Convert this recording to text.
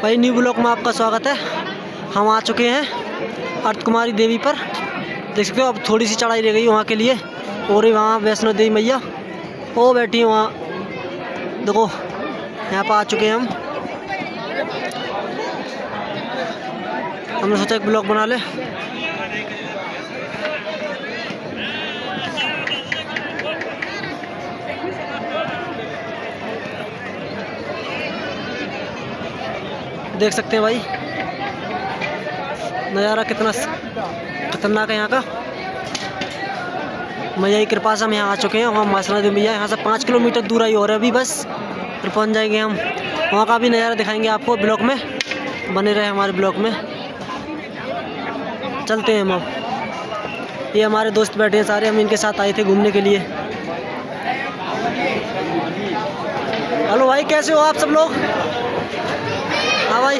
भाई new blog में आपका स्वागत है। हम आ चुके हैं अर्थ कुमारी देवी पर। देख सकते हो अब थोड़ी सी चढ़ाई रह गई वहाँ के लिए। और वहाँ वैष्णो देवी मैया वो बैठी है वहाँ, देखो यहाँ पर आ चुके हैं हम। हमने सोचा एक ब्लॉग बना ले। देख सकते हैं भाई नज़ारा कितना खतरनाक है यहाँ का। मैया की कृपा से हम यहाँ आ चुके हैं। वहाँ वैष्णो देवी मैया यहाँ से 5 किलोमीटर दूर आई और अभी बस फिर पहुँच जाएंगे हम। वहाँ का भी नज़ारा दिखाएंगे आपको ब्लॉग में, बने रहे हमारे ब्लॉग में। चलते हैं हम अब। ये हमारे दोस्त बैठे हैं सारे, हम इनके साथ आए थे घूमने के लिए। हेलो भाई, कैसे हो आप सब लोग? हाँ भाई